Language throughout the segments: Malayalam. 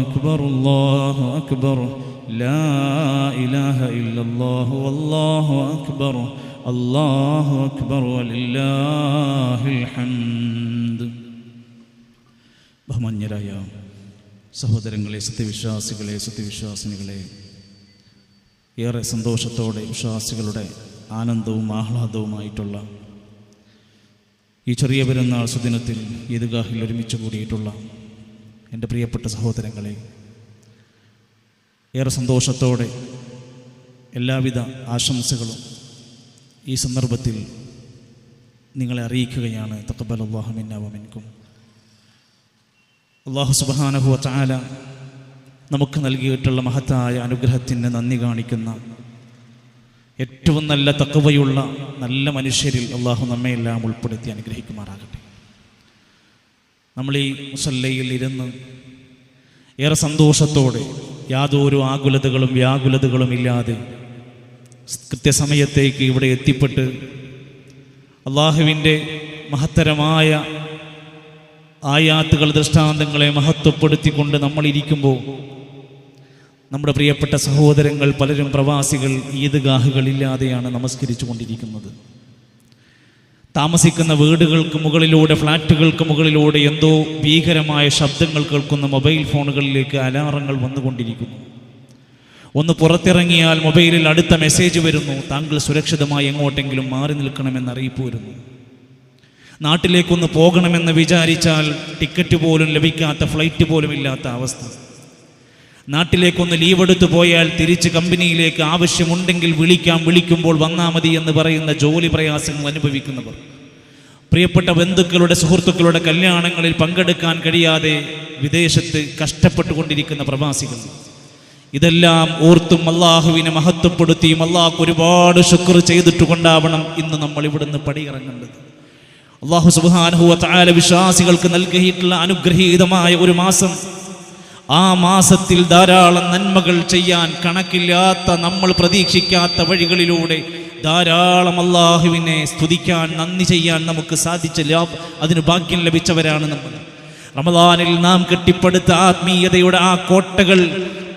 അക്ബർ അല്ലാഹു അക്ബർ ലാ ഇലാഹ ഇല്ലല്ലാഹു വല്ലാഹു അക്ബർ അല്ലാഹു അക്ബർ വലില്ലാഹിൽ ഹംദ്. ബഹുമാന്യരായ സഹോദരങ്ങളെ, സത്യവിശ്വാസികളെ, സത്യവിശ്വാസിനികളെ, ഏറെ സന്തോഷത്തോടെ വിശ്വാസികളുടെ ആനന്ദവും ആഹ്ലാദവുമായിട്ടുള്ള ഈ ചെറിയ പെരുന്നാൾ സുദിനത്തിൽ ഈദ്ഗാഹിൽ ഒരുമിച്ച് കൂടിയിട്ടുള്ള എൻ്റെ പ്രിയപ്പെട്ട സഹോദരങ്ങളെ, ഏറെ സന്തോഷത്തോടെ എല്ലാവിധ ആശംസകളും ഈ സന്ദർഭത്തിൽ നിങ്ങളെ അറിയിക്കുകയാണ്. തഖബ്ബലല്ലാഹു മിന്നാ വമിൻകും. അല്ലാഹു സുബ്ഹാനഹു വ തആല നമുക്ക് നൽകിയിട്ടുള്ള മഹത്തായ അനുഗ്രഹത്തിന് നന്ദി കാണിക്കുന്ന ഏറ്റവും നല്ല തഖ്വയുള്ള നല്ല മനുഷ്യരിൽ അല്ലാഹു നമ്മെയെല്ലാം ഉൾപ്പെടുത്തി അനുഗ്രഹിക്കുമാറാകട്ടെ. നമ്മൾ ഈ മുസല്ലയിൽ ഇരുന്ന് ഏറെ സന്തോഷത്തോടെ യാതൊരു ആകുലതകളും വ്യാകുലതകളും ഇല്ലാതെ കൃത്യസമയത്തേക്ക് ഇവിടെ എത്തിപ്പെട്ട് അള്ളാഹുവിൻ്റെ മഹത്തരമായ ആയാത്തുകൾ, ദൃഷ്ടാന്തങ്ങളെ മഹത്വപ്പെടുത്തിക്കൊണ്ട് നമ്മളിരിക്കുമ്പോൾ നമ്മുടെ പ്രിയപ്പെട്ട സഹോദരങ്ങൾ പലരും പ്രവാസികൾ ഈദ്ഗാഹുകളില്ലാതെയാണ് നമസ്കരിച്ചു കൊണ്ടിരിക്കുന്നത്. താമസിക്കുന്ന വീടുകൾക്ക് മുകളിലൂടെ, ഫ്ലാറ്റുകൾക്ക് മുകളിലൂടെ എന്തോ ഭീകരമായ ശബ്ദങ്ങൾ കേൾക്കുന്ന മൊബൈൽ ഫോണുകളിലേക്ക് അലാറങ്ങൾ വന്നുകൊണ്ടിരിക്കുന്നു. ഒന്ന് പുറത്തിറങ്ങിയാൽ മൊബൈലിൽ അടുത്ത മെസ്സേജ് വരുന്നു, താങ്കൾ സുരക്ഷിതമായി എങ്ങോട്ടെങ്കിലും മാറി നിൽക്കണമെന്ന് അറിയിപ്പ് വരുന്നു. നാട്ടിലേക്കൊന്ന് പോകണമെന്ന് വിചാരിച്ചാൽ ടിക്കറ്റ് പോലും ലഭിക്കാത്ത, ഫ്ലൈറ്റ് പോലും ഇല്ലാത്ത അവസ്ഥ. നാട്ടിലേക്കൊന്ന് ലീവ് എടുത്തു പോയാൽ തിരിച്ച് കമ്പനിയിലേക്ക് ആവശ്യമുണ്ടെങ്കിൽ വിളിക്കുമ്പോൾ വന്നാൽ മതി എന്ന് പറയുന്ന ജോലി പ്രയാസങ്ങൾ അനുഭവിക്കുന്നവർ, പ്രിയപ്പെട്ട ബന്ധുക്കളുടെ, സുഹൃത്തുക്കളുടെ കല്യാണങ്ങളിൽ പങ്കെടുക്കാൻ കഴിയാതെ വിദേശത്ത് കഷ്ടപ്പെട്ടുകൊണ്ടിരിക്കുന്ന പ്രവാസികൾ, ഇതെല്ലാം ഓർത്തും അള്ളാഹുവിനെ മഹത്വപ്പെടുത്തിയും അള്ളാഹ്ക്ക് ഒരുപാട് ശുക്ർ ചെയ്തിട്ടുകൊണ്ടാവണം ഇന്ന് നമ്മൾ ഇവിടുന്ന് പടിയിറങ്ങേണ്ടത്. അള്ളാഹു സുബ്ഹാനഹു വ തആല വിശ്വാസികൾക്ക് നൽകിയിട്ടുള്ള അനുഗ്രഹീതമായ ഒരു മാസം. ആ മാസത്തിൽ ധാരാളം നന്മകൾ ചെയ്യാൻ, കണക്കില്ലാത്ത, നമ്മൾ പ്രതീക്ഷിക്കാത്ത വഴികളിലൂടെ ധാരാളം അള്ളാഹുവിനെ സ്തുതിക്കാൻ, നന്ദി ചെയ്യാൻ നമുക്ക് സാധിച്ചില്ല. അതിന് ഭാഗ്യം ലഭിച്ചവരാണ് നമ്മൾ. റമദാനിൽ നാം കെട്ടിപ്പടുത്ത ആത്മീയതയുടെ ആ കോട്ടകൾ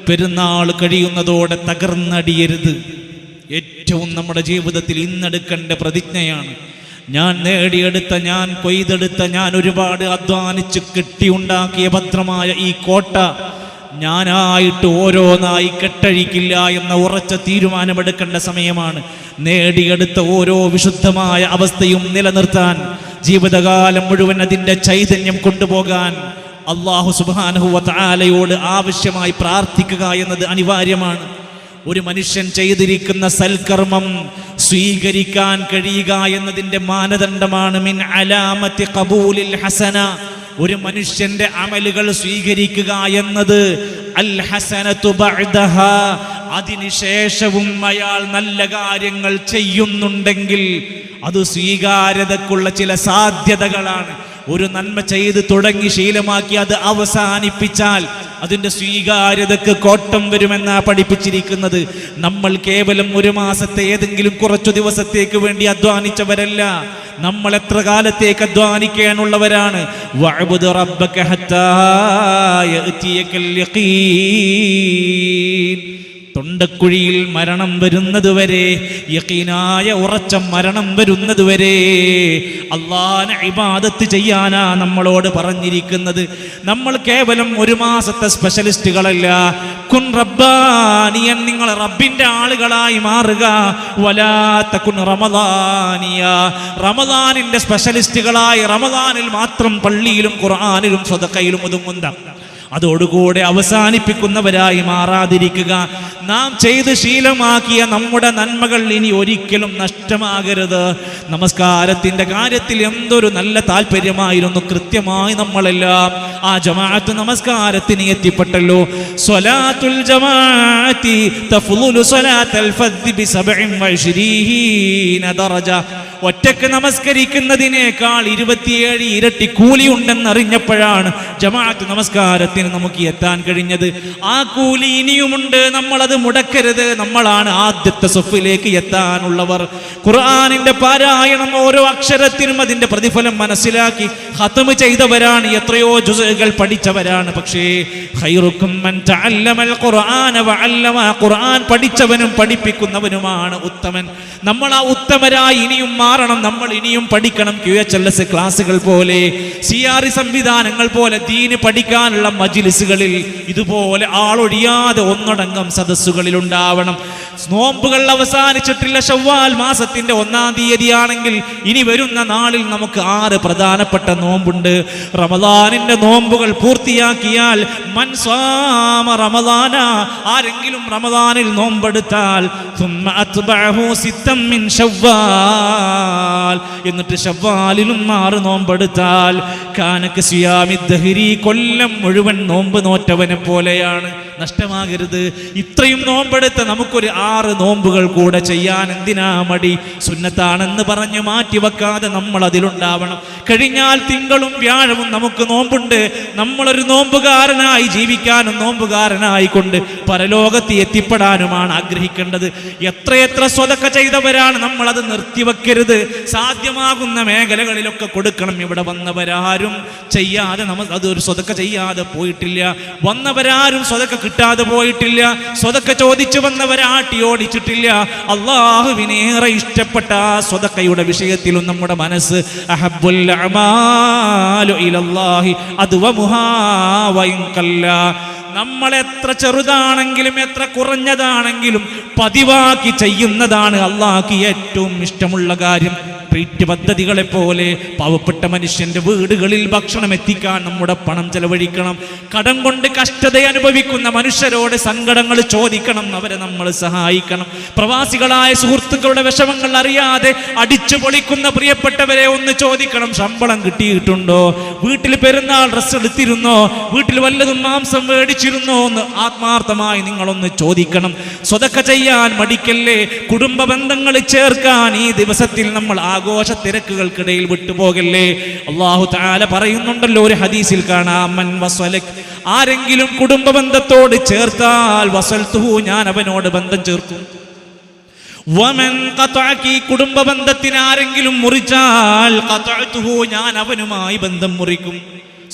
പെരുന്നാൾ കഴിയുന്നതോടെ തകർന്നടിയരുത്. ഏറ്റവും നമ്മുടെ ജീവിതത്തിൽ ഇന്നെടുക്കേണ്ട പ്രതിജ്ഞയാണ്. ഞാൻ നേടിയെടുത്ത, ഞാൻ കൊയ്തെടുത്ത, ഞാൻ ഒരുപാട് അധ്വാനിച്ച് കെട്ടിയുണ്ടാക്കിയ ഭദ്രമായ ഈ കോട്ട ഞാനായിട്ട് ഓരോന്നായി കെട്ടഴിക്കില്ല എന്ന ഉറച്ച തീരുമാനമെടുക്കേണ്ട സമയമാണ്. നേടിയെടുത്ത ഓരോ വിശുദ്ധമായ അവസ്ഥയും നിലനിർത്താൻ, ജീവിതകാലം മുഴുവൻ അതിൻ്റെ ചൈതന്യം കൊണ്ടുപോകാൻ അല്ലാഹു സുബ്ഹാനഹു വ തആലയോട് ആവശ്യമായി പ്രാർത്ഥിക്കുക എന്നത് അനിവാര്യമാണ്. ഒരു മനുഷ്യൻ ചെയ്തിരിക്കുന്ന സൽക്കർമ്മം സ്വീകരിക്കാൻ കഴിയുക എന്നതിൻ്റെ മാനദണ്ഡമാണ് മിൻ അലാമത്തി ഖബൂലിൽ ഹസന. ഒരു മനുഷ്യന്റെ അമലുകൾ സ്വീകരിക്കുക എന്നത് അൽ ഹസനതു ബഅദഹാ, അതിനുശേഷവും അയാൾ നല്ല കാര്യങ്ങൾ ചെയ്യുന്നുണ്ടെങ്കിൽ അത് സ്വീകാര്യതക്കുള്ള ചില സാധ്യതകളാണ്. ഒരു നന്മ ചെയ്ത് തുടങ്ങി ശീലമാക്കി അത് അവസാനിപ്പിച്ചാൽ അതിൻ്റെ സ്വീകാര്യതക്ക് കോട്ടം വരുമെന്നാണ് പഠിപ്പിച്ചിരിക്കുന്നത്. നമ്മൾ കേവലം ഒരു മാസത്തെ ഏതെങ്കിലും കുറച്ചു ദിവസത്തേക്ക് വേണ്ടി അധ്വാനിച്ചവരല്ല. നമ്മൾ എത്ര കാലത്തേക്ക് അധ്വാനിക്കാനുള്ളവരാണ്. വഅബ്ദു റബ്ബക ഹത്താ യഅതിയകൽ യഖീൻ. തൊണ്ടക്കുഴിയിൽ മരണം വരുന്നതുവരെ, യഖീനായ ഉറച്ച മരണം വരുന്നതുവരെ അല്ലാഹുവിനെ ഇബാദത്ത് ചെയ്യാനാ നമ്മളോട് പറഞ്ഞിരിക്കുന്നത്. നമ്മൾ കേവലം ഒരു മാസത്തെ സ്പെഷ്യലിസ്റ്റുകളല്ല. കുൻ റബ്ബാനിയൻ, നിങ്ങൾ റബ്ബിന്റെ ആളുകളായി മാറുക. വലാ തകുൻ റമദാനിയ, റമദാനിന്റെ സ്പെഷ്യലിസ്റ്റുകളായി റമദാനിൽ മാത്രം പള്ളിയിലും ഖുർആനിലും സദഖയിലും ഒതുങ്ങുന്ന, അതോടുകൂടെ അവസാനിപ്പിക്കുന്നവരായി മാറാതിരിക്കുക. നാം ചെയ്ത് ശീലമാക്കിയ നമ്മുടെ നന്മകൾ ഇനി ഒരിക്കലും നഷ്ടമാകരുത്. നമസ്കാരത്തിന്റെ കാര്യത്തിൽ എന്തൊരു നല്ല താല്പര്യമായിരുന്നു. കൃത്യമായി നമ്മളെല്ലാം ആ ജമാഅത്ത് നമസ്കാരത്തിന് എത്തിപ്പെട്ടല്ലോ. സ്വലാത്തുൽ ജമാഅത്തി തഫ്ളുലു സ്വലാത്തൽ ഫദ്ദി ബി 27 ദറജ. ഒറ്റക്ക് നമസ്കരിക്കുന്നതിനേക്കാൾ 27 ഇരട്ടി കൂലിയുണ്ടെന്നറിഞ്ഞപ്പോഴാണ് ജമാഅത്ത് നമസ്കാരത്തിന് നമുക്ക് എത്താൻ കഴിഞ്ഞത്. ആ കൂലി ഇനിയുമുണ്ട്, നമ്മളത് മുടക്കരുത്. നമ്മളാണ് ആദ്യത്തെ സഫിലേക്ക് എത്താനുള്ളവർ. ഖുർആനിന്റെ പാരായണം ഓരോ അക്ഷരത്തിനും അതിന്റെ പ്രതിഫലം മനസ്സിലാക്കി ഖത്മ് ചെയ്തവരാണ്, എത്രയോ ജുസുകൾ പഠിച്ചവരാണ്. പക്ഷേ ഖൈറുക്കും മൻ തഅല്ലമൽ ഖുർആന വഅല്ലമ, ഖുർആൻ പഠിച്ചവനും പഠിപ്പിക്കുന്നവനുമാണ് ഉത്തമൻ. നമ്മൾ ആ ഉത്തമരായി ഇനിയും മാറണം. നമ്മൾ ഇനിയും പഠിക്കണം. QHLS ക്ലാസുകൾ പോലെ, CRE സംവിധാനങ്ങൾ പോലെ ദീന് പഠിക്കാനുള്ള മജ്ലിസുകളിൽ ഇതുപോലെ ആളൊഴിയാതെ ഒന്നടങ്കം സദസ്സുകളിൽ ഉണ്ടാവണം. നോമ്പുകൾ അവസാനിച്ചിട്ടില്ല. ശവ്വാൽ മാസത്തിന്റെ 1-ാം തീയതിയാണെങ്കിൽ ഇനി വരുന്ന നാളിൽ നമുക്ക് 6 പ്രധാനപ്പെട്ട നോമ്പുണ്ട്. റമദാനിന്റെ നോമ്പുകൾ പൂർത്തിയാക്കിയാൽ മൻ സാമ റമദാന, ആരെങ്കിലും റമദാനിൽ നോമ്പെടുത്താൽ ثم أتبعه ستا من ശവ്വാൽ, എന്നിട്ട് ശവ്വാലിലും 6 നോമ്പെടുത്താൽ കാനക സിയാമി ദഹരി, കൊല്ലം മുഴുവൻ നോമ്പ് നോറ്റവനെ പോലെയാണ്. നഷ്ടമാകരുത്. ഇത്രയും നോമ്പെടുത്ത് നമുക്കൊരു 6 നോമ്പുകൾ കൂടെ ചെയ്യാൻ എന്തിനാ മടി? സുന്നത്താണെന്ന് പറഞ്ഞ് മാറ്റിവെക്കാതെ നമ്മൾ അതിലുണ്ടാവണം. കഴിഞ്ഞാൽ തിങ്കളും വ്യാഴവും നമുക്ക് നോമ്പുണ്ട്. നമ്മളൊരു നോമ്പുകാരനായി ജീവിക്കാനും നോമ്പുകാരനായി കൊണ്ട് പരലോകത്ത് എത്തിപ്പെടാനുമാണ് ആഗ്രഹിക്കേണ്ടത്. എത്രയെത്ര സ്വതക്ക ചെയ്തവരാണ്. നമ്മളത് നിർത്തിവെക്കരുത്. സാധ്യമാകുന്ന മേഖലകളിലൊക്കെ കൊടുക്കണം. ഇവിടെ വന്നവരാരും ചെയ്യാതെ അതൊരു സ്വതക്ക ചെയ്യാതെ പോയിട്ടില്ല. വന്നവരാരും സ്വതക്ക കിട്ടാതെ പോയിട്ടില്ല. സ്വതക്ക ചോദിച്ചു വന്നവരാട്ടി ഓടിച്ചിട്ടില്ല. അള്ളാഹുവിനേറെ ഇഷ്ടപ്പെട്ട ആ സ്വതക്കയുടെ വിഷയത്തിലും നമ്മുടെ മനസ്സ് അഹബ്ബുൽ അഅമാലു ഇലല്ലാഹി അദ്വമുഹാ വഇൻ ഖല്ലാ. നമ്മൾ എത്ര ചെറുതാണെങ്കിലും എത്ര കുറഞ്ഞതാണെങ്കിലും പതിവാക്കി ചെയ്യുന്നതാണ് അള്ളാഹ്ക്ക് ഏറ്റവും ഇഷ്ടമുള്ള കാര്യം. ട്രീറ്റ് പദ്ധതികളെ പോലെ പാവപ്പെട്ട മനുഷ്യന്റെ വീടുകളിൽ ഭക്ഷണം എത്തിക്കാൻ നമ്മുടെ പണം ചെലവഴിക്കണം. കടം കൊണ്ട് കഷ്ടത അനുഭവിക്കുന്ന മനുഷ്യരോട് സങ്കടങ്ങൾ ചോദിക്കണം, അവരെ നമ്മൾ സഹായിക്കണം. പ്രവാസികളായ സുഹൃത്തുക്കളുടെ വിഷമങ്ങൾ അറിയാതെ അടിച്ചു പൊളിക്കുന്ന പ്രിയപ്പെട്ടവരെ ഒന്ന് ചോദിക്കണം, ശമ്പളം കിട്ടിയിട്ടുണ്ടോ, വീട്ടിൽ പെരുന്നാൾ ഡ്രസ്സ് എടുത്തിരുന്നോ, വീട്ടിൽ വല്ലതും മാംസം മേടിച്ചിരുന്നോ എന്ന് ആത്മാർത്ഥമായി നിങ്ങളൊന്ന് ചോദിക്കണം. സ്വതക്ക ചെയ്യാൻ മടിക്കല്ലേ. കുടുംബ ബന്ധങ്ങൾ ചേർക്കാൻ ഈ ദിവസത്തിൽ നമ്മൾ ആഘോഷ തിരക്കുകൾക്കിടയിൽ വിട്ടുപോകല്ലേ. അല്ലാഹു തആല പറയുന്നുണ്ടല്ലോ, ഒരു ഹദീസിൽ കാണാം, മൻ വസലക്, ആരെങ്കിലും കുടുംബ ബന്ധത്തോട് ചേർത്താൽ വസൽതുഹു, ഞാൻ അവനോട് ബന്ധം ചേർക്കും. വമൻ ഖതഅകി, കുടുംബ ബന്ധത്തിന് ആരെങ്കിലും മുറിച്ചാൽ ഖതഅതുഹു, ഞാൻ അവനുമായി ബന്ധം മുറിക്കും.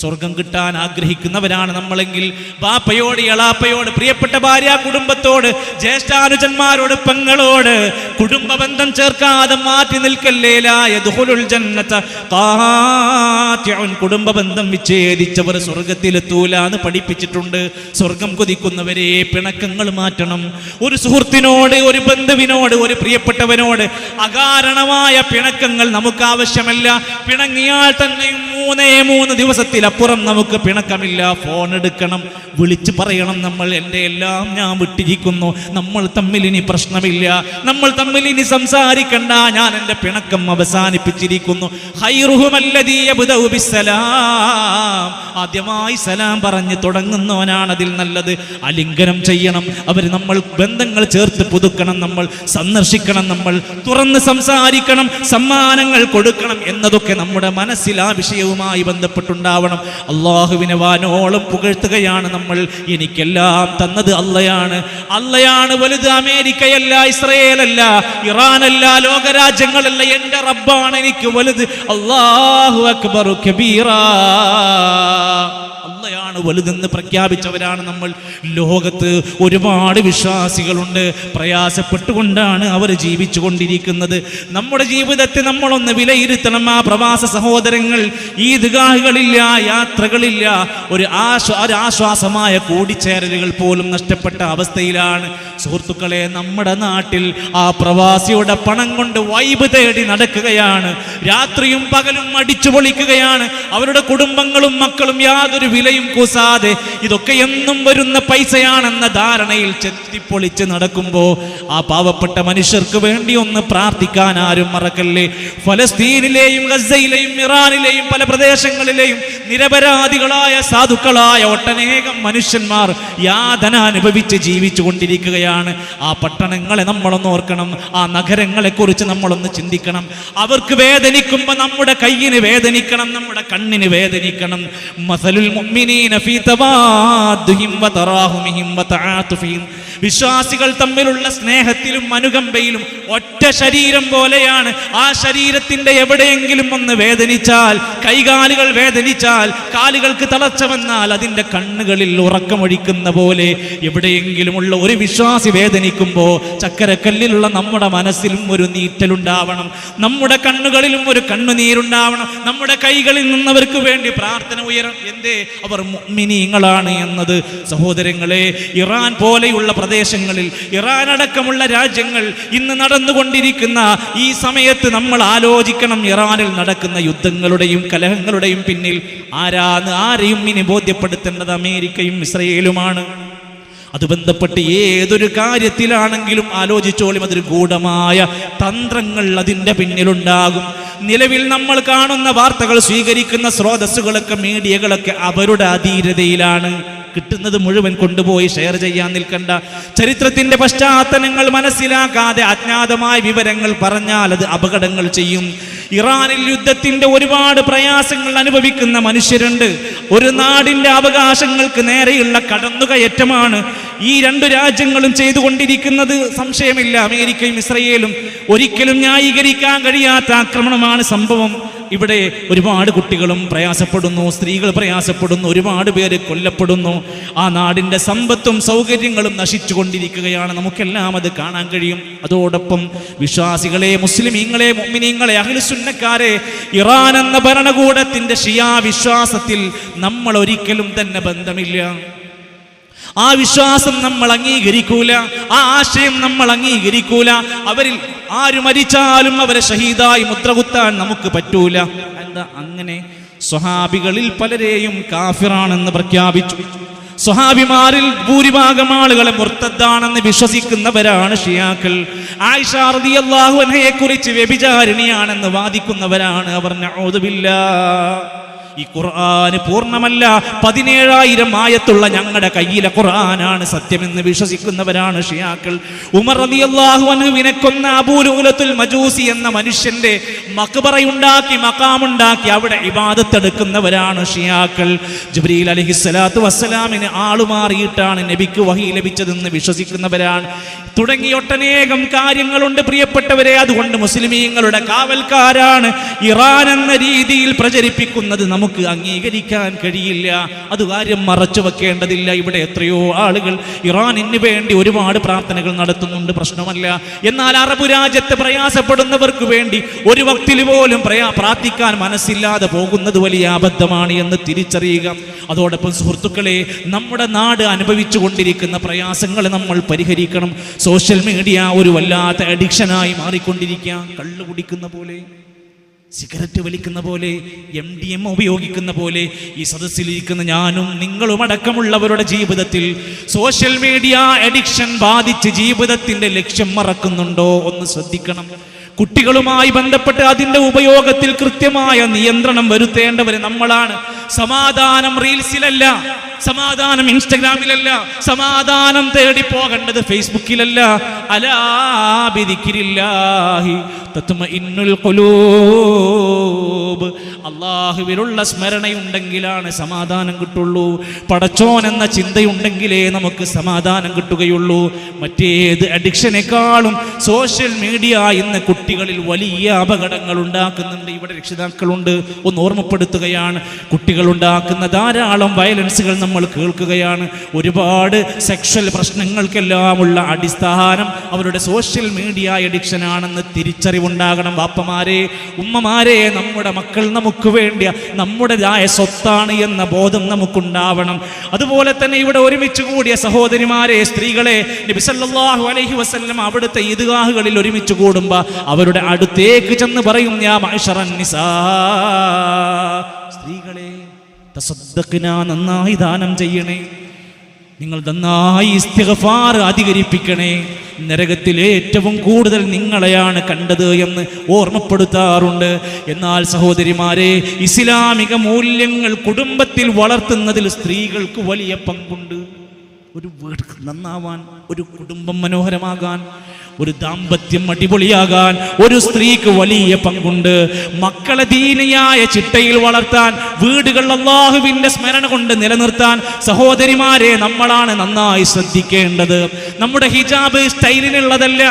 സ്വർഗം കിട്ടാൻ ആഗ്രഹിക്കുന്നവരാണ് നമ്മളെങ്കിൽ ബാപ്പയോട്, എളാപ്പയോട്, പ്രിയപ്പെട്ട ഭാര്യ കുടുംബത്തോട്, ജ്യേഷ്ഠാനുജന്മാരോട്, പെങ്ങളോട് കുടുംബ ബന്ധം ചേർക്കാതെ മാറ്റി നിൽക്കല്ലേ. ലാ യദ്ഖുലുൽ ജന്നത ഖാതിഉൻ, കുടുംബ ബന്ധം വിച്ഛേദിച്ചവർ സ്വർഗത്തിലെത്തൂല എന്ന് പഠിപ്പിച്ചിട്ടുണ്ട്. സ്വർഗം കൊതിക്കുന്നവരെ പിണക്കങ്ങൾ മാറ്റണം. ഒരു സുഹൃത്തിനോട്, ഒരു ബന്ധുവിനോട്, ഒരു പ്രിയപ്പെട്ടവനോട് അകാരണമായ പിണക്കങ്ങൾ നമുക്ക് ആവശ്യമല്ല. പിണങ്ങിയാൽ തന്നെയും 3 ദിവസത്തിൽ അപ്പുറം നമുക്ക് പിണക്കമില്ല. ഫോൺ എടുക്കണം, വിളിച്ച് പറയണം, നമ്മൾ എൻ്റെ എല്ലാം ഞാൻ വിട്ടിരിക്കുന്നു, നമ്മൾ തമ്മിൽ ഇനി പ്രശ്നമില്ല, നമ്മൾ തമ്മിൽ ഇനി സംസാരിക്കണ്ട, ഞാൻ എൻ്റെ പിണക്കം അവസാനിപ്പിച്ചിരിക്കുന്നു. ഖൈറുഹും അല്ലദീ യബ്ദഉ ബിസ്സലാം, ആദ്യമായി സലാം പറഞ്ഞ് തുടങ്ങുന്നവനാണ് അതിൽ നല്ലത്. ആലിംഗനം ചെയ്യണം, അവർ നമ്മൾ ബന്ധങ്ങൾ ചേർത്ത് പുതുക്കണം, നമ്മൾ സന്ദർശിക്കണം, നമ്മൾ തുറന്ന് സംസാരിക്കണം, സമ്മാനങ്ങൾ കൊടുക്കണം എന്നതൊക്കെ നമ്മുടെ മനസ്സിൽ ആ വിഷയവുമായി ബന്ധപ്പെട്ടുണ്ടാവണം. അള്ളാഹുവിനെ വാനോളം പുകഴ്ത്തുകയാണ് നമ്മൾ. എനിക്കെല്ലാം തന്നത് അള്ളയാണ്, അള്ളയാണ് വലുത്. അമേരിക്കയല്ല, ഇസ്രയേലല്ല, ഇറാനല്ല, ലോകരാജ്യങ്ങളല്ല, എൻ്റെ റബ്ബാണ് എനിക്ക് വലുത്. അല്ലാഹു അക്ബർ കബീറാ, അള്ളയാണ് വലുതെന്ന് പ്രഖ്യാപിച്ചവരാണ് നമ്മൾ. ലോകത്ത് ഒരുപാട് വിശ്വാസികളുണ്ട്, പ്രയാസപ്പെട്ടുകൊണ്ടാണ് അവർ ജീവിച്ചു കൊണ്ടിരിക്കുന്നത്. നമ്മുടെ ജീവിതത്തെ നമ്മളൊന്ന് വിലയിരുത്തണം. ആ പ്രവാസ സഹോദരങ്ങൾ ഈദ്ഗാഹുകളില്ല, യാത്രകളില്ല, ഒരു ആശ്വാസമായ കൂടിച്ചേരലുകൾ പോലും നഷ്ടപ്പെട്ട അവസ്ഥയിലാണ്. സുഹൃത്തുക്കളെ, നമ്മുടെ നാട്ടിൽ ആ പ്രവാസിയുടെ പണം കൊണ്ട് വൈബ് തേടി നടക്കുകയാണ്, രാത്രിയും പകലും അടിച്ചു പൊളിക്കുകയാണ്. അവരുടെ കുടുംബങ്ങളും മക്കളും യാതൊരു വിലയും കൂസാതെ ഇതൊക്കെ എന്നും വരുന്ന പൈസയാണെന്ന ധാരണയിൽ ചെത്തിപ്പൊളിച്ച് നടക്കുമ്പോൾ ആ പാവപ്പെട്ട മനുഷ്യർക്ക് വേണ്ടി ഒന്ന് പ്രാർത്ഥിക്കാൻ ആരും മറക്കല്ലേ. ഫലസ്തീനിലെയും ഗസയിലെയും ഇറാനിലെയും പല പ്രദേശങ്ങളിലെയും നിരപരാധികളായ സാധുക്കളായ ഒട്ടനേകം മനുഷ്യന്മാർ യാതന അനുഭവിച്ച് ജീവിച്ചു കൊണ്ടിരിക്കുകയാണ്. ആ പട്ടണങ്ങളെ നമ്മളൊന്ന് ഓർക്കണം, ആ നഗരങ്ങളെ കുറിച്ച് നമ്മളൊന്ന് ചിന്തിക്കണം. അവർക്ക് വേദനിക്കുമ്പോൾ നമ്മുടെ കയ്യിന് വേദനിക്കണം, നമ്മുടെ കണ്ണിന് വേദനിക്കണം. മസലുൽ മുഅ്മിനീന ഫീ തവാദ്ദുഹിം വതറാഹുമിഹിം വതആതുഫിഹിം, വിശ്വാസികൾ തമ്മിലുള്ള സ്നേഹത്തിലും അനുകമ്പയിലും ഒറ്റ ശരീരം പോലെയാണ്. ആ ശരീരത്തിന്റെ എവിടെയെങ്കിലും ഒന്ന് വേദനിച്ചാൽ, കൈകാലുകൾ വേദനിച്ചാൽ, കാലുകൾക്ക് തളർച്ച വന്നാൽ അതിന്റെ കണ്ണുകളിൽ ഉറക്കമൊഴിക്കുന്ന പോലെ എവിടെയെങ്കിലുമുള്ള ഒരു വിശ്വാസി വേദനിക്കുമ്പോൾ ചക്കരക്കല്ലിലുള്ള നമ്മുടെ മനസ്സിലും ഒരു നീറ്റലുണ്ടാവണം, നമ്മുടെ കണ്ണുകളിലും ഒരു കണ്ണുനീരുണ്ടാവണം, നമ്മുടെ കൈകളിൽ നിന്നവർക്ക് വേണ്ടി പ്രാർത്ഥന ഉയരണം. എന്തേ? അവർ മുഅ്മിനീങ്ങളാണ് എന്നത്. സഹോദരങ്ങളെ, ഇറാൻ പോലെയുള്ള പ്രദേശങ്ങളിൽ, ഇറാൻ അടക്കമുള്ള രാജ്യങ്ങൾ ഇന്ന് നടന്നുകൊണ്ടിരിക്കുന്ന ഈ സമയത്ത് നമ്മൾ ആലോചിക്കണം, ഇറാനിൽ നടക്കുന്ന യുദ്ധങ്ങളുടെയും കലഹങ്ങളുടെയും പിന്നിൽ ആരെയും ഇനി ബോധ്യപ്പെടുത്തേണ്ടത് അമേരിക്കയും ഇസ്രയേലുമാണ്. അത് ബന്ധപ്പെട്ട് ഏതൊരു കാര്യത്തിലാണെങ്കിലും ആലോചിച്ചോളും, അതൊരു ഗൂഢമായ തന്ത്രങ്ങൾ അതിൻ്റെ പിന്നിലുണ്ടാകും. നിലവിൽ നമ്മൾ കാണുന്ന വാർത്തകൾ സ്വീകരിക്കുന്ന സ്രോതസ്സുകളൊക്കെ, മീഡിയകളൊക്കെ അവരുടെ അധീരതയിലാണ്. കിട്ടുന്നത് മുഴുവൻ കൊണ്ടുപോയി ഷെയർ ചെയ്യാൻ നിൽക്കണ്ട. ചരിത്രത്തിന്റെ പശ്ചാത്തലങ്ങൾ മനസ്സിലാക്കാതെ അജ്ഞാതമായ വിവരങ്ങൾ പറഞ്ഞാൽ അത് അപകടങ്ങൾ ചെയ്യും. ഇറാനിൽ യുദ്ധത്തിന്റെ ഒരുപാട് പ്രയാസങ്ങൾ അനുഭവിക്കുന്ന മനുഷ്യരുണ്ട്. ഒരു നാടിന്റെ അവകാശങ്ങൾക്ക് നേരെയുള്ള കടന്നുകയറ്റമാണ് ഈ രണ്ടു രാജ്യങ്ങളും ചെയ്തുകൊണ്ടിരിക്കുന്നത്. സംശയമില്ല, അമേരിക്കയും ഇസ്രയേലും ഒരിക്കലും ന്യായീകരിക്കാൻ കഴിയാത്ത ആക്രമണമാണ് സംഭവം. ഇവിടെ ഒരുപാട് കുട്ടികളും പ്രയാസപ്പെടുന്നു, സ്ത്രീകൾ പ്രയാസപ്പെടുന്നു, ഒരുപാട് പേര് കൊല്ലപ്പെടുന്നു. ആ നാടിന്റെ സമ്പത്തും സൗകര്യങ്ങളും നശിച്ചു കൊണ്ടിരിക്കുകയാണ്. നമുക്കെല്ലാം അത് കാണാൻ കഴിയും. അതോടൊപ്പം വിശ്വാസികളെ, മുസ്ലിമീങ്ങളെ, മുഅ്മിനീങ്ങളെ, അഹ്ലുസുന്നക്കാരെ, ഇറാൻ എന്ന ഭരണകൂടത്തിന്റെ ഷിയാ വിശ്വാസത്തിൽ നമ്മൾ ഒരിക്കലും തന്നെ ബന്ധമില്ല. ആ വിശ്വാസം നമ്മൾ അംഗീകരിക്കൂല, ആ ആശയം നമ്മൾ അംഗീകരിക്കൂല. അവരിൽ ആര് മരിച്ചാലും അവരെ ഷഹീദായി മുദ്രകുത്താൻ നമുക്ക് പറ്റൂല. എന്താ അങ്ങനെ? സ്വഹാബികളിൽ പലരെയും കാഫിറാണെന്ന് പ്രഖ്യാപിച്ചു. സ്വഹാബിമാരിൽ ഭൂരിഭാഗം ആളുകളെ മുർത്തദ്ദാണെന്ന് വിശ്വസിക്കുന്നവരാണ് ഷിയാക്കൾ. ആയിഷ റളിയല്ലാഹു അൻഹയെ കുറിച്ച് വ്യഭിചാരിണിയാണെന്ന് വാദിക്കുന്നവരാണ് അവർ. നഊദു ബില്ലാഹ്. ഈ ഖുർആൻ പൂർണ്ണമല്ല, 17,000 ആയത്തുള്ള ഞങ്ങളുടെ കയ്യിലെ ഖുർആനാണ് സത്യമെന്ന് വിശ്വസിക്കുന്നവരാണ് ഷിയാക്കൾ. ഉമർ റളിയല്ലാഹു അൻഹുവിനെ കൊന്ന അബൂ ലൂലത്തുൽ മജൂസി എന്ന മനുഷ്യന്റെ മഖ്ബറയുണ്ടാക്കി, മഖാമുണ്ടാക്കി അവിടെ ഇബാദത്ത് എടുക്കുന്നവരാണ് ഷിയാക്കൾ. ജിബ്രീൽ അലൈഹിസ്സലാത്തു വസ്സലാമിന് ആളുമാറിയിട്ടാണ് നബിക്ക് വഹി ലഭിച്ചതെന്ന് വിശ്വസിക്കുന്നവരാണ്. തുടങ്ങി ഒട്ടനേകം കാര്യങ്ങളുണ്ട് പ്രിയപ്പെട്ടവരെ. അതുകൊണ്ട് മുസ്ലിമീങ്ങളുടെ കാവൽക്കാരാണ് ഇറാൻ എന്ന രീതിയിൽ പ്രചരിപ്പിക്കുന്നത് നമുക്ക് അംഗീകരിക്കാൻ കഴിയില്ല. അത് കാര്യം മറച്ചു വെക്കേണ്ടതില്ല. ഇവിടെ എത്രയോ ആളുകൾ ഇറാനിന് വേണ്ടി ഒരുപാട് പ്രാർത്ഥനകൾ നടത്തുന്നുണ്ട്, പ്രശ്നമല്ല. എന്നാൽ അറബ് രാജ്യത്ത് പ്രയാസപ്പെടുന്നവർക്ക് വേണ്ടി ഒരു വക്തിൽ പോലും പ്രാർത്ഥിക്കാൻ മനസ്സില്ലാതെ പോകുന്നത് വലിയ അബദ്ധമാണ് എന്ന് തിരിച്ചറിയുക. അതോടൊപ്പം സുഹൃത്തുക്കളെ, നമ്മുടെ നാട് അനുഭവിച്ചു കൊണ്ടിരിക്കുന്ന പ്രയാസങ്ങൾ നമ്മൾ പരിഹരിക്കണം. സോഷ്യൽ മീഡിയ ഒരു വല്ലാത്ത അഡിക്ഷനായി മാറിക്കൊണ്ടിരിക്കുക. കള്ളു കുടിക്കുന്ന പോലെ, സിഗരറ്റ് വലിക്കുന്ന പോലെ, MDMA ഉപയോഗിക്കുന്ന പോലെ ഈ സദസ്സിലിരിക്കുന്ന ഞാനും നിങ്ങളും അടക്കമുള്ളവരുടെ ജീവിതത്തിൽ സോഷ്യൽ മീഡിയ അഡിക്ഷൻ ബാധിച്ച് ജീവിതത്തിന്റെ ലക്ഷ്യം മറക്കുന്നുണ്ടോ ഒന്ന് ശ്രദ്ധിക്കണം. കുട്ടികളുമായി ബന്ധപ്പെട്ട് അതിൻ്റെ ഉപയോഗത്തിൽ കൃത്യമായ നിയന്ത്രണം വരുത്തേണ്ടവരെ നമ്മളാണ്. സമാധാനം റീൽസിലല്ല, സമാധാനം ഇൻസ്റ്റഗ്രാമിലല്ല, സമാധാനം തേടി പോകേണ്ടത് ഫേസ്ബുക്കിലല്ല. അലാ ബിദിക്രില്ലാഹി തത്മഇന്നുൽ ഖുലൂബ്. അല്ലാഹുവിലുള്ള സ്മരണയുണ്ടെങ്കിലാണ് സമാധാനം കിട്ടുള്ളൂ. പടച്ചോൻ എന്ന ചിന്തയുണ്ടെങ്കിലേ നമുക്ക് സമാധാനം കിട്ടുകയുള്ളൂ. മറ്റേത് അഡിക്ഷനേക്കാളും സോഷ്യൽ മീഡിയ ഇന്ന് കുട്ടികളിൽ വലിയ അപകടങ്ങൾ ഉണ്ടാക്കുന്നുണ്ട്. ഇവിടെ രക്ഷിതാക്കളുണ്ട്, ഒന്ന് ഓർമ്മപ്പെടുത്തുകയാണ്. കുട്ടികൾ ഉണ്ടാക്കുന്ന ധാരാളം വയലൻസുകൾ നമ്മൾ കേൾക്കുകയാണ്. ഒരുപാട് സെക്ഷൽ പ്രശ്നങ്ങൾക്കെല്ലാമുള്ള അടിസ്ഥാനം അവരുടെ സോഷ്യൽ മീഡിയ അഡിക്ഷനാണെന്ന് തിരിച്ചറിവുണ്ടാകണം. വാപ്പമാരെ, ഉമ്മമാരെ, നമ്മുടെ മക്കൾ നമുക്ക് വേണ്ടിയ നമ്മുടേതായ സ്വത്താണ് എന്ന ബോധം നമുക്കുണ്ടാവണം. അതുപോലെ തന്നെ ഇവിടെ ഒരുമിച്ച് കൂടിയ സഹോദരിമാരെ, സ്ത്രീകളെ, നബി സല്ലല്ലാഹു അലൈഹി വസല്ലം അവിടുത്തെ ഈദ്ഗാഹുകളിൽ ഒരുമിച്ച് കൂടുമ്പോൾ അവരുടെ അടുത്തേക്ക് ചെന്ന് പറയും, യാ മഅ്ശറൻ നിസാ, സ്ത്രീകളെ തസദ്ദഖ്ന, നന്നായി ദാനം ചെയ്യണേ, നിങ്ങൾ നന്നായി ഇസ്തിഗ്ഫാർ അധികരിപ്പിക്കണേ, നരകത്തിൽ ഏറ്റവും കൂടുതൽ നിങ്ങളെയാണ് കണ്ടത് എന്ന് ഓർമ്മപ്പെടുത്താറുണ്ട്. എന്നാൽ സഹോദരിമാരെ, ഇസ്ലാമിക മൂല്യങ്ങൾ കുടുംബത്തിൽ വളർത്തുന്നതിൽ സ്ത്രീകൾക്ക് വലിയ പങ്കുണ്ട്. ഒരു വീട് നന്നാവാൻ, ഒരു കുടുംബം മനോഹരമാകാൻ, ഒരു ദാമ്പത്യം അടിപൊളിയാകാൻ ഒരു സ്ത്രീക്ക് വലിയ പങ്കുണ്ട്. മക്കളെ ദീനിയായ ചിട്ടയിൽ വളർത്താൻ, വീടുകൾ അല്ലാഹുവിന്റെ സ്മരണ കൊണ്ട് നിലനിർത്താൻ സഹോദരിമാരെ നമ്മളാണ് നന്നായി ശ്രദ്ധിക്കേണ്ടത്. നമ്മുടെ ഹിജാബ് സ്റ്റൈലിനുള്ളതല്ല,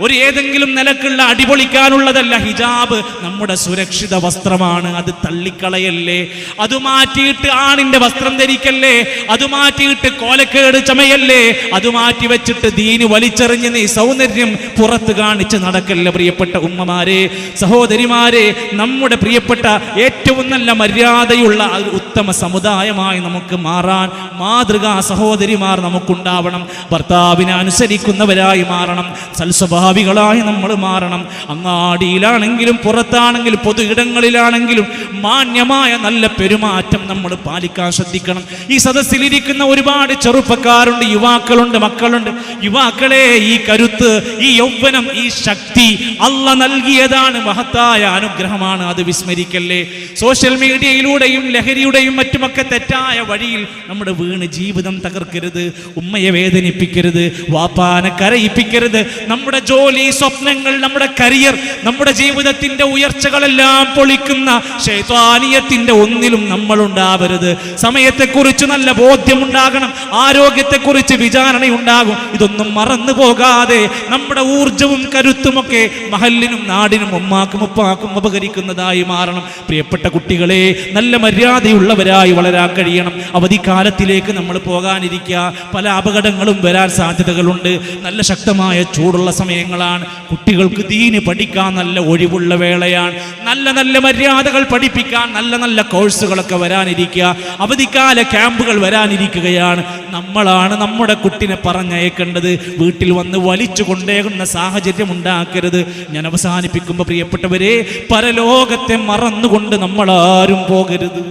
ഒരു ഏതെങ്കിലും നിലക്കുള്ള അടിപൊളിക്കാനുള്ളതല്ല. ഹിജാബ് നമ്മുടെ സുരക്ഷിത വസ്ത്രമാണ്. അത് തള്ളിക്കളയല്ലേ, അത് മാറ്റിയിട്ട് ആണിന്റെ വസ്ത്രം ധരിക്കല്ലേ, അത് മാറ്റിയിട്ട് കോലക്കേട് ചമയല്ലേ, അത് മാറ്റി വെച്ചിട്ട് ദീന് വലിച്ചെറിഞ്ഞ് നീ സൗന്ദര്യം പുറത്ത് കാണിച്ച് നടക്കല്ല. പ്രിയപ്പെട്ട ഉമ്മമാരെ, സഹോദരിമാരെ, നമ്മുടെ പ്രിയപ്പെട്ട ഏറ്റവും നല്ല മര്യാദയുള്ള ഉത്തമ സമുദായമായി നമുക്ക് മാറാൻ മാതൃകാ സഹോദരിമാർ നമുക്കുണ്ടാവണം. ഭർത്താവിനെ അനുസരിക്കുന്നവരായി മാറണം, സൽസ്വഭാവികളായി നമ്മൾ മാറണം. അങ്ങാടിയിലാണെങ്കിലും പുറത്താണെങ്കിലും പൊതു ഇടങ്ങളിലാണെങ്കിലും മാന്യമായ നല്ല പെരുമാറ്റം നമ്മൾ പാലിക്കാൻ ശ്രദ്ധിക്കണം. ഈ സദസ്സിലിരിക്കുന്ന ഒരുപാട് ചെറുപ്പക്കാരുണ്ട്, യുവാക്കളുണ്ട്, മക്കളുണ്ട്. യുവാക്കളെ, ഈ കരുത്ത്, ഈ യൗവനം, ഈ ശക്തി അല്ലാഹ് നൽകിയതാണ്, മഹത്തായ അനുഗ്രഹമാണ്. അത് വിസ്മരിക്കല്ലേ. സോഷ്യൽ മീഡിയയിലൂടെയും ലഹരിയുടെയും മറ്റുമൊക്കെ തെറ്റായ വഴിയിൽ നമ്മുടെ വീണ് ജീവിതം തകർക്കരുത്, ഉമ്മയെ വേദനിപ്പിക്കരുത്, വാപ്പാനെ കരയിപ്പിക്കരുത്. നമ്മുടെ ജോലി, സ്വപ്നങ്ങൾ, നമ്മുടെ കരിയർ, നമ്മുടെ ജീവിതത്തിന്റെ ഉയർച്ചകളെല്ലാം പൊളിക്കുന്ന ശൈത്വാനിയത്തിന്റെ ഒന്നിലും നമ്മൾ ഉണ്ടാവരുത്. സമയത്തെക്കുറിച്ച് നല്ല ബോധ്യമുണ്ടാകണം, ആരോഗ്യത്തെക്കുറിച്ച് വിചാരണയുണ്ടാകും. ഇതൊന്നും മറന്നു പോകാതെ നമ്മുടെ ഊർജവും കരുത്തുമൊക്കെ മഹല്ലിനും നാടിനും ഉമ്മാക്കും ഉപ്പാക്കും ഉപകരിക്കുന്നതായി മാറണം. പ്രിയപ്പെട്ട കുട്ടികളെ, നല്ല മര്യാദയുള്ളവരായി വളരാൻ കഴിയണം. അവധിക്കാലത്തിലേക്ക് നമ്മൾ പോകാനിരിക്കുക. പല അപകടങ്ങളും വരാൻ സാധ്യതകളുണ്ട്. നല്ല ശക്തമായ ചൂടുള്ള സമയങ്ങളാണ്. കുട്ടികൾക്ക് ദീന് പഠിക്കാൻ നല്ല ഒഴിവുള്ള വേളയാണ്. നല്ല നല്ല മര്യാദകൾ പഠിപ്പിക്കാൻ നല്ല നല്ല കോഴ്സുകളൊക്കെ വരാനിരിക്കുക. അവധിക്കാല ക്യാമ്പുകൾ വരാനിരിക്കുകയാണ്. നമ്മളാണ് നമ്മുടെ കുട്ടിനെ പറഞ്ഞയക്കേണ്ടത്. വീട്ടിൽ വന്ന് വലിച്ചു കൊണ്ടേകുന്ന സാഹചര്യം ഉണ്ടാക്കരുത്. ഞാൻ അവസാനിപ്പിക്കുമ്പോൾ പ്രിയപ്പെട്ടവരെ, പരലോകത്തെ മറന്നുകൊണ്ട് നമ്മളാരും പോകരുത്.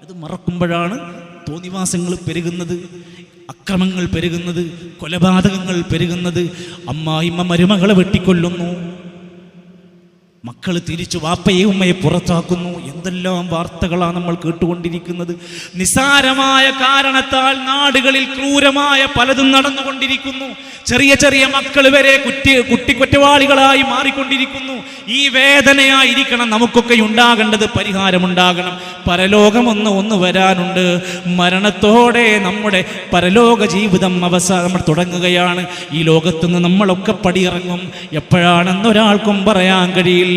അത് മറക്കുമ്പോഴാണ് തോന്നിവാസങ്ങൾ പെരുകുന്നത്, അക്രമങ്ങൾ പെരുകുന്നത്, കൊലപാതകങ്ങൾ പെരുകുന്നത്. അമ്മായിമ്മ മരുമകളെ വെട്ടിക്കൊല്ലുന്നു, മക്കൾ തിരിച്ചു വാപ്പയെ ഉമ്മയെ പുറത്താക്കുന്നു. എന്തെല്ലാം വാർത്തകളാണ് നമ്മൾ കേട്ടുകൊണ്ടിരിക്കുന്നത്. നിസാരമായ കാരണത്താൽ നാടുകളിൽ ക്രൂരമായ പലതും നടന്നുകൊണ്ടിരിക്കുന്നു. ചെറിയ ചെറിയ മക്കൾ വരെ കുറ്റവാളികളായി മാറിക്കൊണ്ടിരിക്കുന്നു. ഈ വേദനയായിരിക്കണം നമുക്കൊക്കെ ഉണ്ടാകേണ്ടത്. പരിഹാരമുണ്ടാകണം. പരലോകമൊന്ന് വരാനുണ്ട്. മരണത്തോടെ നമ്മുടെ പരലോക ജീവിതം നമ്മൾ തുടങ്ങുകയാണ്. ഈ ലോകത്തുനിന്ന് നമ്മളൊക്കെ പടിയിറങ്ങും. എപ്പോഴാണെന്നൊരാൾക്കും പറയാൻ കഴിയില്ല.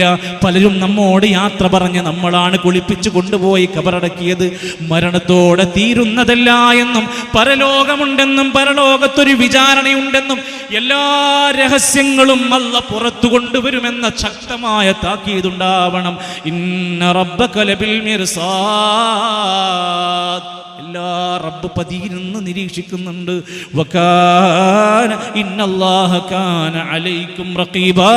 പലരും നമ്മോട് യാത്ര പറഞ്ഞ് നമ്മളാണ് കുളിപ്പിച്ചു കൊണ്ടുപോയി കബറടക്കിയത്. മരണത്തോടെ തീരുന്നതല്ല എന്നും പരലോകമുണ്ടെന്നും പരലോകത്തൊരു വിചാരണയുണ്ടെന്നും എല്ലാ രഹസ്യങ്ങളും അല്ലാഹ് പുറത്തു കൊണ്ടുവരുമെന്ന ശക്തമായ താക്കീതുണ്ടാവണം. ഇന്ന റബ്ബക ലബിൽ മിർസാദ്. എല്ലാ റബ്ബ് പതിയിൽ നിന്ന് നിരീക്ഷിക്കുന്നുണ്ട്. വകാന ഇന്നല്ലാഹ കാന അലൈക്കും റഖീബാ.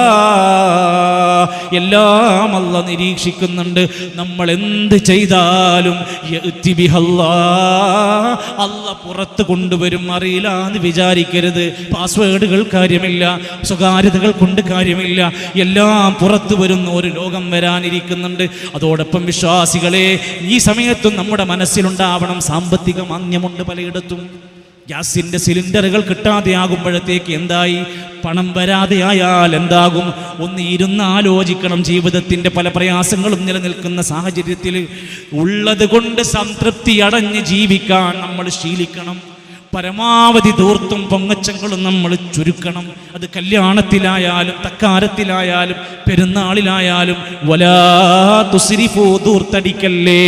എല്ലാം അല്ലാഹ് നിരീക്ഷിക്കുന്നുണ്ട്. നമ്മൾ എന്ത് ചെയ്താലും യഅതി ബിഹല്ലാഹ്, അല്ലാഹ് പുറത്ത് കൊണ്ടുവരും. അറിയില്ല എന്ന് വിചാരിക്കരുത്. പാസ്വേഡുകൾ കാര്യമില്ല, സ്വകാര്യതകൾ കൊണ്ട് കാര്യമില്ല. എല്ലാം പുറത്തു വരുന്ന ഒരു ലോകം വരാനിരിക്കുന്നുണ്ട്. അതോടൊപ്പം വിശ്വാസികളെ, ഈ സമയത്തും നമ്മുടെ മനസ്സിലുണ്ടാവണം സാമ്പത്തിക മാന്ദ്യമുണ്ട് പലയിടത്തും. ഗ്യാസിന്റെ സിലിണ്ടറുകൾ കിട്ടാതെയാകുമ്പോഴത്തേക്ക് എന്തായി, പണം വരാതെയായാൽ എന്താകും? ഒന്ന് ഇരുന്ന് ആലോചിക്കണം. ജീവിതത്തിന്റെ പല പ്രയാസങ്ങളും നിലനിൽക്കുന്ന സാഹചര്യത്തിൽ ഉള്ളത് കൊണ്ട് സംതൃപ്തി അടഞ്ഞ് ജീവിക്കാൻ നമ്മൾ ശീലിക്കണം. പരമാവധി ധൂർത്തും പൊങ്ങച്ചങ്ങളും നമ്മൾ ചുരുക്കണം. അത് കല്യാണത്തിലായാലും തക്കാരത്തിലായാലും പെരുന്നാളിലായാലും. വലാ തുസ്രിഫൂ, ധൂർത്തടിക്കല്ലേ.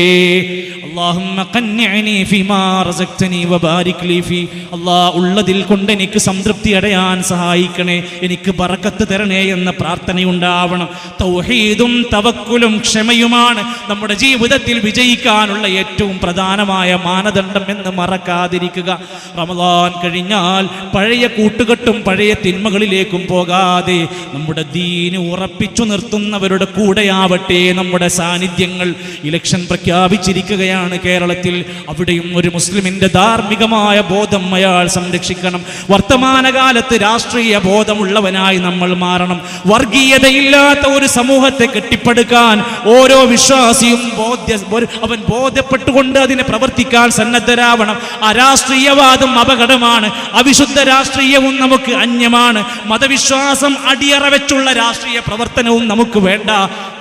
اللهم قنعني فيما رزقتني وبارك لي فيه. അല്ലാഹ് ഉള്ളതിൽ കൊണ്ട് എനിക്ക് സംതൃപ്തി അടയാൻ സഹായിക്കണേ, എനിക്ക് ബറക്കത്ത് തരണേ എന്ന പ്രാർത്ഥനയുണ്ടാവണം. തൗഹീദും തവക്കുലും ക്ഷമയുമാണ് നമ്മുടെ ജീവിതത്തിൽ വിജയിക്കാനുള്ള ഏറ്റവും പ്രധാനമായ മാനദണ്ഡം എന്ന് മറക്കാതിരിക്കുക. റമദാൻ കഴിഞ്ഞാൽ പഴയ കൂട്ടുകെട്ടും പഴയ തിന്മകളിലേക്കും പോകാതെ നമ്മുടെ ദീന് ഉറപ്പിച്ചു നിർത്തുന്നവരുടെ കൂടെയാവട്ടെ നമ്മുടെ സാന്നിധ്യങ്ങൾ. ഇലക്ഷൻ പ്രഖ്യാപിച്ചിരിക്കുകയാണ്. മേഖലയാണ് കേരളത്തിൽ. അവിടെയും ഒരു മുസ്ലിമിന്റെ ധാർമ്മികമായ ബോധം അയാൾ സംരക്ഷിക്കണം. വർത്തമാനകാലത്ത് രാഷ്ട്രീയ ബോധമുള്ളവനായി നമ്മൾ മാറണം. വർഗീയതയില്ലാത്ത ഒരു സമൂഹത്തെ കെട്ടിപ്പടുക്കാൻ ഓരോ വിശ്വാസിയും അവൻ ബോധ്യപ്പെട്ടുകൊണ്ട് അതിനെ പ്രവർത്തിക്കാൻ സന്നദ്ധരാവണം. അരാഷ്ട്രീയവാദം അപകടമാണ്. അവിശുദ്ധ രാഷ്ട്രീയവും നമുക്ക് അന്യമാണ്. മതവിശ്വാസം അടിയറ വെച്ചുള്ള രാഷ്ട്രീയ പ്രവർത്തനവും നമുക്ക് വേണ്ട.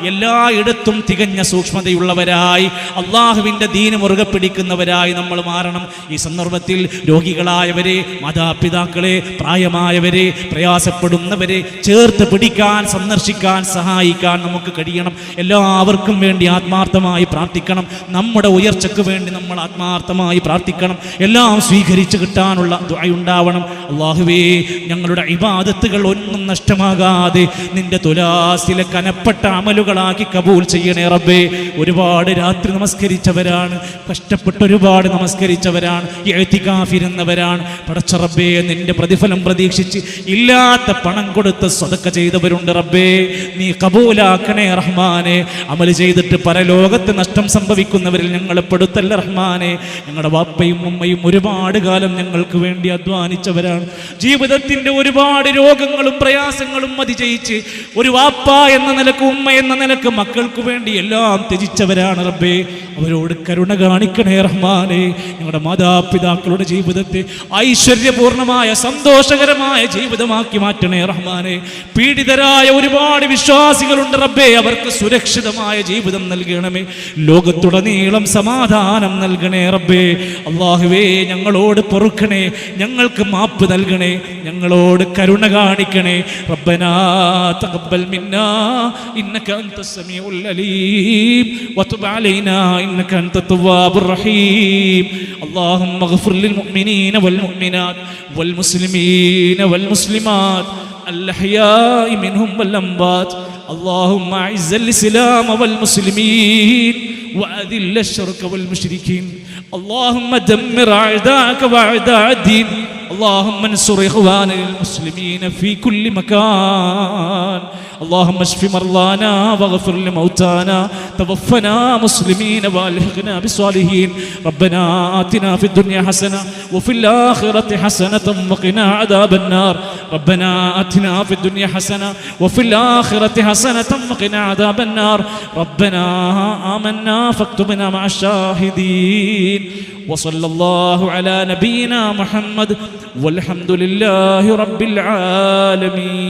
എല്ലായിടത്തും തികഞ്ഞ സൂക്ഷ്മതയുള്ളവരായി അള്ളാഹുവിൻ്റെ ദീന് മുറുകെ പിടിക്കുന്നവരായി നമ്മൾ മാറണം. ഈ സന്ദർഭത്തിൽ രോഗികളായവരെ, മാതാപിതാക്കളെ, പ്രായമായവരെ, പ്രയാസപ്പെടുന്നവരെ ചേർത്ത് പിടിക്കാൻ, സന്ദർശിക്കാൻ, സഹായിക്കാൻ നമുക്ക് കഴിയണം. എല്ലാവർക്കും വേണ്ടി ആത്മാർത്ഥമായി പ്രാർത്ഥിക്കണം. നമ്മുടെ ഉയർച്ചയ്ക്ക് വേണ്ടി നമ്മൾ ആത്മാർത്ഥമായി പ്രാർത്ഥിക്കണം. എല്ലാം സ്വീകരിച്ചു കിട്ടാനുള്ള ദുആ ഉണ്ടാവണം. അല്ലാഹുവേ, ഞങ്ങളുടെ ഇബാദത്തുകൾ ഒന്നും നഷ്ടമാകാതെ നിന്റെ തുലാസിലെ കനപ്പെട്ട അമലുകളാക്കി കബൂൽ ചെയ്യണേ റബ്ബേ. ഒരുപാട് രാത്രി നമസ്കരിച്ചവരാണ്, കഷ്ടപ്പെട്ട് ഒരുപാട് നമസ്കരിച്ചവരാണ്, ഇഅ്തികാഫിരുന്നവരാണ്. പടച്ച റബ്ബേ, നിന്റെ പ്രതിഫലം പ്രതീക്ഷിച്ച് ഇല്ലാത്ത പണം കൊടുത്ത് സദഖ ചെയ്തവരുണ്ട് റബ്ബേ. നീ കബൂലാക്കണേ റഹ്മാനെ. അമൽ ചെയ്തിട്ട് പരലോകത്ത് നഷ്ടം സംഭവിക്കുന്നവരിൽ ഞങ്ങളെ പെടുത്തല്ല റഹ്മാനെ. ഞങ്ങളുടെ വാപ്പയും ഉമ്മയും ഒരുപാട് കാലം ഞങ്ങൾക്ക് വേണ്ടി അധ്വാനിച്ചവരാണ്. ജീവിതത്തിന്റെ ഒരുപാട് രോഗങ്ങളും പ്രയാസങ്ങളും അതിജയിച്ച് ഒരു വാപ്പ എന്ന നിലക്ക്, ഉമ്മ എന്ന നിലക്ക് മക്കൾക്ക് വേണ്ടി എല്ലാം ത്യജിച്ചവരാണ് റബ്ബേ. അവരോട് കരുണ കാണിക്കണേ റഹ്മാനെ. ഞങ്ങളുടെ മാതാപിതാക്കളുടെ ജീവിതത്തെ ഐശ്വര്യപൂർണമായ സന്തോഷകരമായ ജീവിതമാക്കി മാറ്റണേ റഹ്മാനെ. പീഡിതരായ ഒരുപാട് വിശ്വാസികളുണ്ട് റബ്ബേ. അവർക്ക് സുരക്ഷിതമായ ജീവിതം നൽകണമേ. ലോകത്തുടനീളം സമാധാനം നൽകണേ റബ്ബേ. അല്ലാഹുവേ, ഞങ്ങളോട് പൊറുക്കണേ, ഞങ്ങൾക്ക് മാപ്പ് നൽകണേ, ഞങ്ങളോട് കരുണ കാണിക്കണേ. റബ്ബനാ തഖബ്ബൽ മിന്നാ ഇന്നക അൻതസ് സമീഉൽ അലീം വതുബ് അലൈനാ ഇന്നക അൻതത് തവ്വാബുർ റഹീം. അല്ലാഹുമ്മ ഗ്ഫിർ ലിൽ മുഅ്മിനീന വൽ മുഅ്മിനാത് വൽ മുസ്ലിമീന വൽ മുസ്ലിമാത് الأحياء منهم والأموات. اللهم أعز الإسلام والمسلمين وأذل الشرك والمشركين. اللهم دمر أعداءك وأعداء الدين. اللهم انصر إخواننا المسلمين في كل مكان. اللهم اشف مرضانا واغفر لموتانا. توفنا مسلمين والحقنا بالصالحين. ربنا آتنا في الدنيا حسنة وفي الآخرة حسنة وقنا عذاب النار. ربنا آتنا في الدنيا حسنة وفي الآخرة حسنة وقنا عذاب النار. ربنا آمنا فاكتبنا مع الشاهدين. وصلى الله على نبينا محمد والحمد لله رب العالمين.